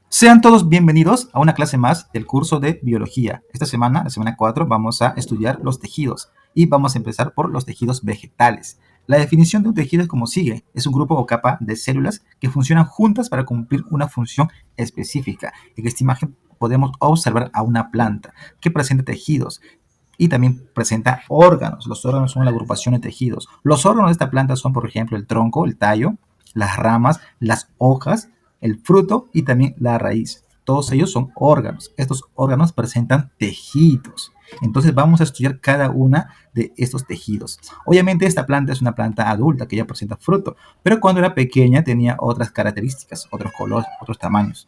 Sean todos bienvenidos a una clase más del curso de biología. Esta semana, la semana 4, vamos a estudiar los tejidos y vamos a empezar por los tejidos vegetales. La definición de un tejido es como sigue. Es un grupo o capa de células que funcionan juntas para cumplir una función específica. En esta imagen podemos observar a una planta que presenta tejidos y también presenta órganos. Los órganos son la agrupación de tejidos. Los órganos de esta planta son, por ejemplo, el tronco, el tallo, las ramas, las hojas, el fruto y también la raíz. Todos ellos son órganos. Estos órganos presentan tejidos. Entonces vamos a estudiar cada una de estos tejidos. Obviamente esta planta es una planta adulta que ya presenta fruto, pero cuando era pequeña tenía otras características, otros colores, otros tamaños.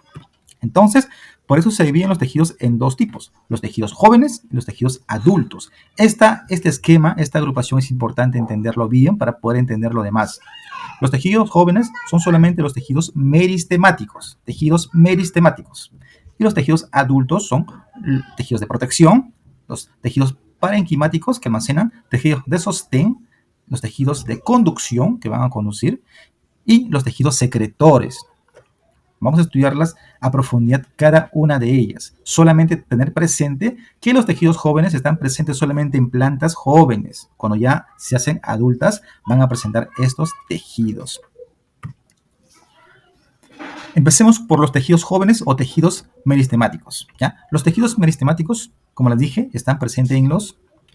Entonces, por eso se dividen los tejidos en dos tipos, los tejidos jóvenes y los tejidos adultos. Este esquema, esta agrupación es importante entenderlo bien para poder entender lo demás. Los tejidos jóvenes son solamente los tejidos meristemáticos, Y los tejidos adultos son tejidos de protección, los tejidos parenquimáticos que almacenan, tejidos de sostén, los tejidos de conducción que van a conducir y los tejidos secretores. Vamos a estudiarlas a profundidad cada una de ellas. Solamente tener presente que los tejidos jóvenes están presentes solamente en plantas jóvenes. Cuando ya se hacen adultas, van a presentar estos tejidos. Empecemos por los tejidos jóvenes o tejidos meristemáticos, ¿ya? Los tejidos meristemáticos, como les dije, están presentes en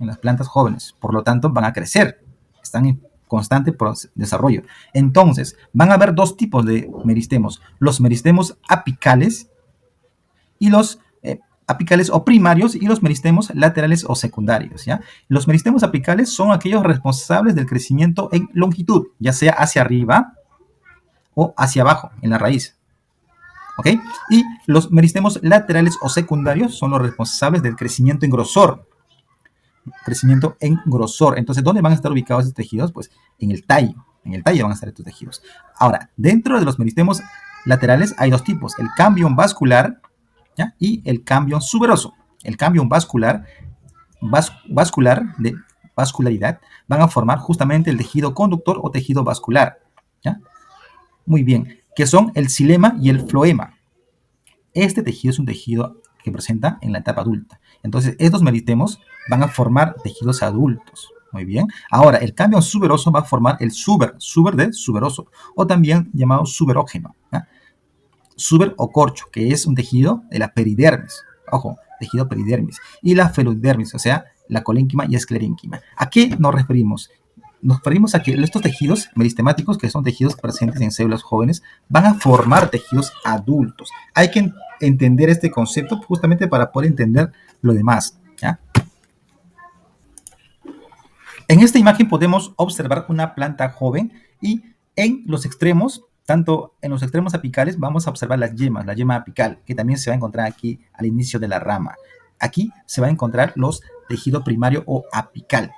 las plantas jóvenes. Por lo tanto, van a crecer. Están en constante desarrollo. Entonces, van a haber dos tipos de meristemos. Los meristemos apicales y los apicales o primarios y los meristemos laterales o secundarios, ¿ya? Los meristemos apicales son aquellos responsables del crecimiento en longitud, ya sea hacia arriba o hacia abajo, en la raíz. ¿Ok? Y los meristemos laterales o secundarios son los responsables del crecimiento en grosor. Entonces, ¿dónde van a estar ubicados estos tejidos? Pues en el tallo. En el tallo van a estar estos tejidos. Ahora, dentro de los meristemos laterales hay dos tipos, el cambium vascular, ¿ya? Y el cambium suberoso. El cambium vascular de vascularidad van a formar justamente el tejido conductor o tejido vascular, ¿ya? Muy bien, que son el xilema y el floema. Este tejido es un tejido que presenta en la etapa adulta. Entonces, estos meristemos van a formar tejidos adultos. Muy bien. Ahora, el cambium suberoso va a formar el suber de suberoso, o también llamado suberógeno, ¿ya? Suber o corcho, que es un tejido de la peridermis. Ojo, tejido peridermis. Y la felodermis, o sea, la colénquima y esclerénquima. ¿A qué nos referimos? Nos referimos a que estos tejidos meristemáticos, que son tejidos presentes en células jóvenes, van a formar tejidos adultos. Hay que entender este concepto justamente para poder entender lo demás, ¿ya? En esta imagen podemos observar una planta joven y en los extremos, tanto en los extremos apicales, vamos a observar las yemas, la yema apical, que también se va a encontrar aquí al inicio de la rama. Aquí se va a encontrar los tejidos primario o apical.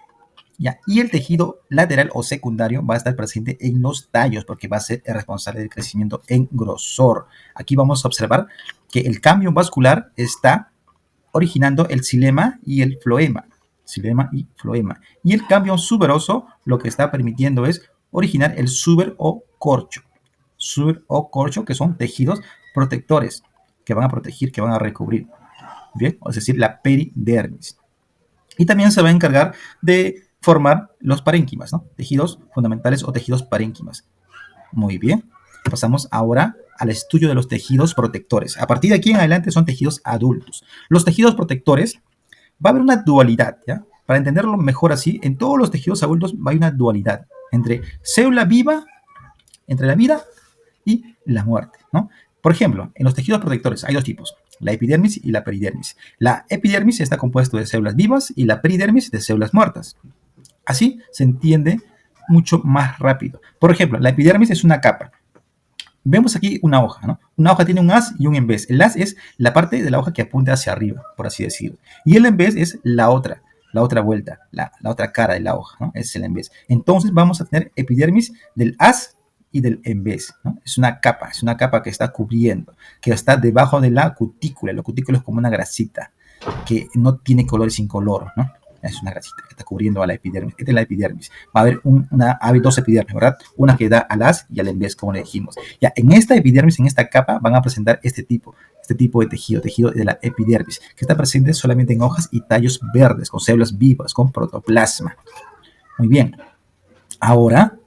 ¿Ya? Y el tejido lateral o secundario va a estar presente en los tallos porque va a ser el responsable del crecimiento en grosor. Aquí vamos a observar que el cambio vascular está originando el xilema y el floema. Y el cambio suberoso lo que está permitiendo es originar el suber o corcho. Que son tejidos protectores que van a proteger, que van a recubrir. Bien, es decir, la peridermis. Y también se va a encargar de formar los parénquimas, ¿no? Tejidos fundamentales o tejidos parénquimas. Muy bien. Pasamos ahora al estudio de los tejidos protectores. A partir de aquí en adelante son tejidos adultos. Los tejidos protectores, va a haber una dualidad, ¿ya? Para entenderlo mejor así, en todos los tejidos adultos va a haber una dualidad entre célula viva, entre la vida y la muerte, ¿no? Por ejemplo, en los tejidos protectores hay dos tipos, la epidermis y la peridermis. La epidermis está compuesto de células vivas y la peridermis de células muertas. Así se entiende mucho más rápido. Por ejemplo, la epidermis es una capa. Vemos aquí una hoja, ¿no? Una hoja tiene un haz y un en vez. El haz es la parte de la hoja que apunta hacia arriba, por así decirlo. Y el en vez es la otra vuelta, la otra cara de la hoja, ¿no? Es el en vez. Entonces vamos a tener epidermis del haz y del en vez, ¿no? Es una capa que está cubriendo, que está debajo de la cutícula. La cutícula es como una grasita que no tiene color, es incoloro, ¿no? Es una grasita que está cubriendo a la epidermis. Esta es la epidermis. Va a haber dos epidermis, ¿verdad? Una que da al haz y al en vez, como le dijimos. Ya, en esta epidermis, en esta capa, van a presentar este tipo de tejido de la epidermis, que está presente solamente en hojas y tallos verdes, con células vivas, con protoplasma. Muy bien. Ahora,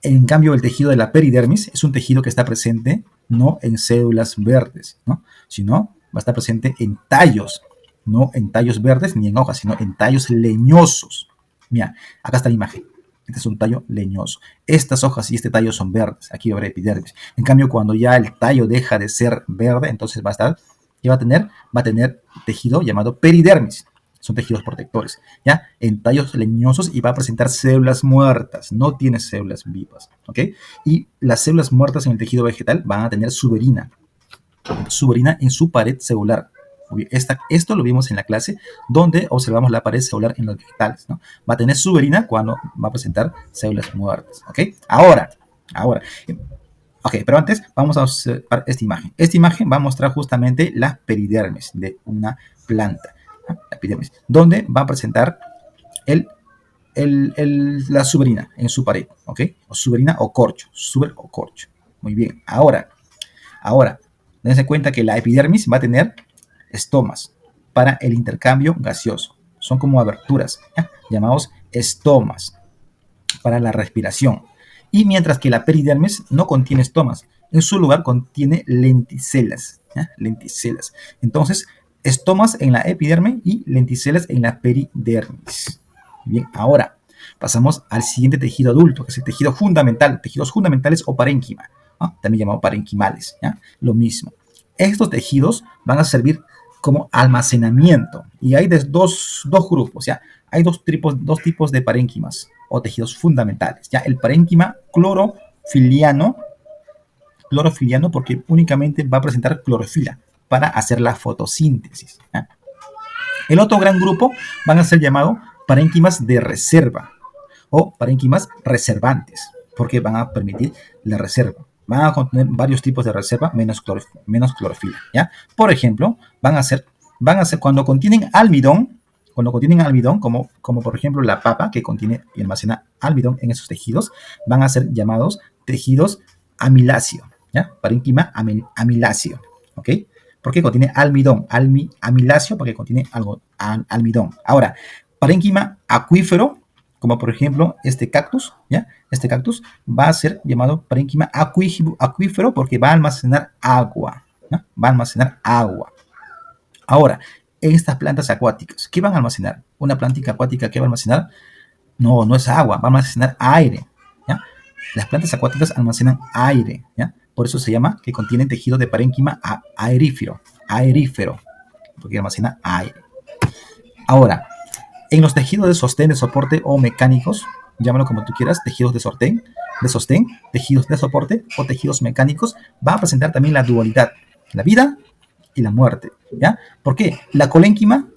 en cambio, el tejido de la peridermis es un tejido que está presente no en células verdes, ¿no? Sino va a estar presente en tallos, no en tallos verdes ni en hojas, sino en tallos leñosos. Mira, acá está la imagen. Este es un tallo leñoso. Estas hojas y este tallo son verdes. Aquí va a haber epidermis. En cambio, cuando ya el tallo deja de ser verde, entonces va a tener tejido llamado peridermis. Son tejidos protectores, ¿ya? En tallos leñosos y va a presentar células muertas, no tiene células vivas, ¿ok? Y las células muertas en el tejido vegetal van a tener suberina en su pared celular. Esto lo vimos en la clase donde observamos la pared celular en los vegetales, ¿no? Va a tener suberina cuando va a presentar células muertas, ¿ok? Ahora, ok, pero antes vamos a observar esta imagen. Esta imagen va a mostrar justamente la peridermis de una planta. Epidermis, donde va a presentar la suberina en su pared, ¿ok? O suberina o corcho, suber o corcho. Muy bien, ahora, dense cuenta que la epidermis va a tener estomas para el intercambio gaseoso. Son como aberturas, ¿ya? Llamados estomas para la respiración. Y mientras que la peridermis no contiene estomas, en su lugar contiene lenticelas, ¿ya? Lenticelas. Entonces, estomas en la epidermis y lenticelas en la peridermis. Bien, ahora pasamos al siguiente tejido adulto, que es el tejido fundamental, tejidos fundamentales o parénquima, ¿no? También llamado parenquimales, ¿ya? Lo mismo. Estos tejidos van a servir como almacenamiento y hay dos grupos, ¿ya? Hay dos tipos de parénquimas o tejidos fundamentales, ¿ya? El parénquima clorofiliano porque únicamente va a presentar clorofila para hacer la fotosíntesis, ¿ya? El otro gran grupo van a ser llamados parénquimas de reserva o parénquimas reservantes, porque van a permitir la reserva. Van a contener varios tipos de reserva menos clorofila, ¿ya? Por ejemplo, van a ser cuando contienen almidón, como por ejemplo la papa, que contiene y almacena almidón en esos tejidos, van a ser llamados tejidos amiláceo, ¿ya? Parénquima amiláceo, ¿ok? Porque contiene almidón, amiláceo porque contiene almidón. Ahora, parénquima acuífero, como por ejemplo este cactus, ¿ya? Este cactus va a ser llamado parénquima acuífero porque va a almacenar agua, ¿no? Va a almacenar agua. Ahora, en estas plantas acuáticas, ¿qué van a almacenar? Una planta acuática, ¿qué va a almacenar? No es agua, va a almacenar aire, ¿ya? Las plantas acuáticas almacenan aire, ¿ya? Por eso se llama que contienen tejido de parénquima aerífero, porque almacena aire. Ahora, en los tejidos de sostén, de soporte o mecánicos, llámalo como tú quieras, tejidos de sostén, tejidos de soporte o tejidos mecánicos, va a presentar también la dualidad, la vida y la muerte, ¿ya? ¿Por qué? La colénquima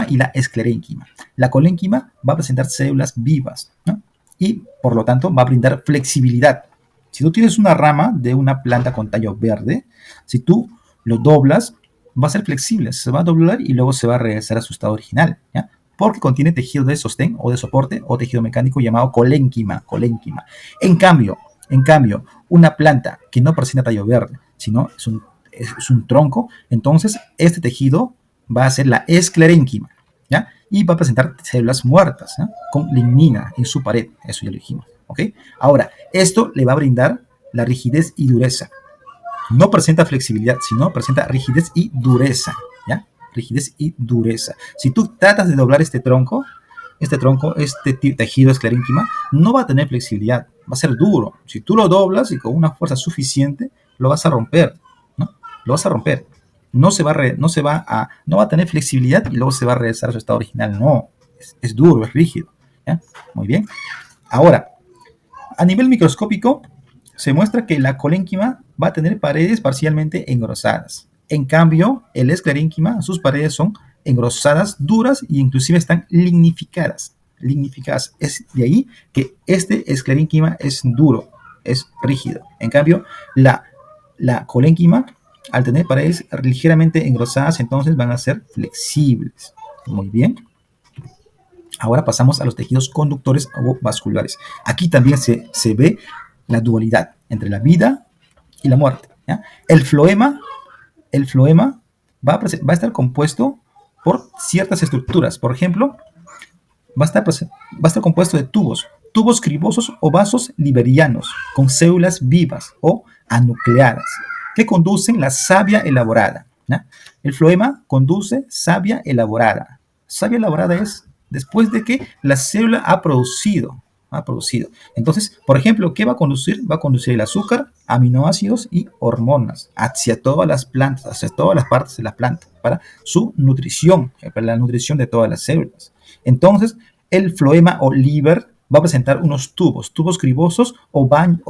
y la esclerénquima. La colénquima va a presentar células vivas, ¿no? Y, por lo tanto, va a brindar flexibilidad. Si tú tienes una rama de una planta con tallo verde, si tú lo doblas, va a ser flexible, se va a doblar y luego se va a regresar a su estado original, ¿ya? Porque contiene tejido de sostén o de soporte o tejido mecánico llamado colénquima. En cambio, una planta que no presenta tallo verde, sino es un tronco, entonces este tejido va a ser la esclerénquima, ¿ya? Y va a presentar células muertas, ¿ya? Con lignina en su pared, eso ya lo dijimos, ¿ok? Ahora, esto le va a brindar la rigidez y dureza. No presenta flexibilidad, sino presenta rigidez y dureza, ¿ya? Rigidez y dureza. Si tú tratas de doblar este tejido esclerénquima, no va a tener flexibilidad, va a ser duro. Si tú lo doblas y con una fuerza suficiente, lo vas a romper, ¿no? Lo vas a romper. No va a tener flexibilidad y luego se va a regresar a su estado original. No, es duro, es rígido, ¿ya? Muy bien. Ahora, a nivel microscópico, se muestra que la colénquima va a tener paredes parcialmente engrosadas. En cambio, el esclerénquima, sus paredes son engrosadas, duras e inclusive están lignificadas. Es de ahí que este esclerénquima es duro, es rígido. En cambio, la colénquima, al tener paredes ligeramente engrosadas, entonces van a ser flexibles. Muy bien. Ahora pasamos a los tejidos conductores o vasculares. Aquí también se ve la dualidad entre la vida y la muerte. ¿Ya? El floema va a estar compuesto por ciertas estructuras. Por ejemplo, va a estar compuesto de tubos cribosos o vasos liberianos con células vivas o anucleadas que conducen la savia elaborada. ¿Ya? El floema conduce savia elaborada. Savia elaborada es después de que la célula ha producido. Entonces, por ejemplo, ¿qué va a conducir? Va a conducir el azúcar, aminoácidos y hormonas hacia todas las plantas, hacia todas las partes de la planta, para su nutrición, para la nutrición de todas las células. Entonces, el floema o liver va a presentar unos tubos cribosos o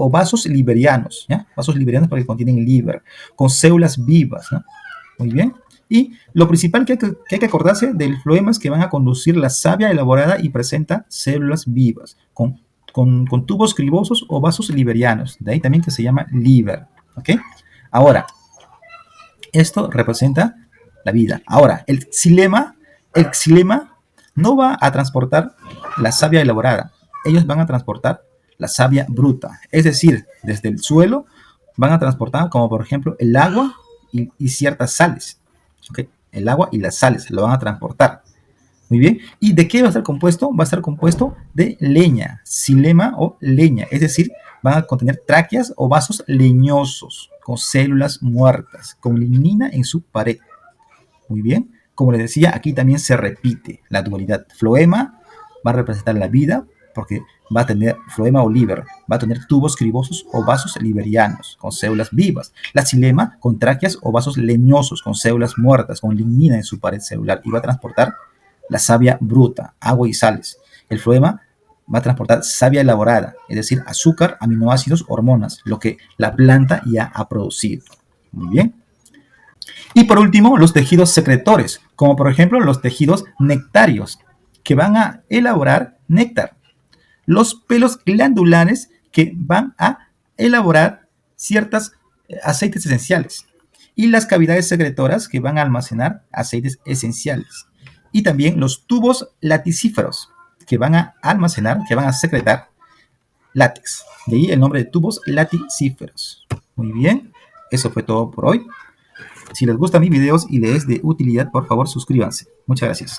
vasos liberianos, ¿ya? Vasos liberianos porque contienen liver, con células vivas, ¿no? Muy bien. Y lo principal que hay que acordarse del floema es que van a conducir la savia elaborada y presenta células vivas, con tubos cribosos o vasos liberianos. De ahí también que se llama liver. ¿Ok? Ahora, esto representa la vida. Ahora, el xilema no va a transportar la savia elaborada. Ellos van a transportar la savia bruta. Es decir, desde el suelo van a transportar, como por ejemplo, el agua y ciertas sales. ¿Okay? El agua y las sales lo van a transportar. Muy bien. ¿Y de qué va a estar compuesto? Va a estar compuesto de leña, xilema o leña. Es decir, van a contener tráqueas o vasos leñosos con células muertas, con lignina en su pared. Muy bien. Como les decía, aquí también se repite la dualidad. Floema va a representar la vida porque va a tener floema o liver, va a tener tubos cribosos o vasos liberianos con células vivas. La xilema con tráqueas o vasos leñosos con células muertas, con lignina en su pared celular y va a transportar la savia bruta, agua y sales. El floema va a transportar savia elaborada, es decir, azúcar, aminoácidos, hormonas, lo que la planta ya ha producido. Muy bien. Y por último, los tejidos secretores, como por ejemplo los tejidos nectarios, que van a elaborar néctar. Los pelos glandulares que van a elaborar ciertos aceites esenciales. Y las cavidades secretoras que van a almacenar aceites esenciales. Y también los tubos laticíferos que van a almacenar, que van a secretar látex. De ahí el nombre de tubos laticíferos. Muy bien, eso fue todo por hoy. Si les gustan mis videos y les es de utilidad, por favor suscríbanse. Muchas gracias.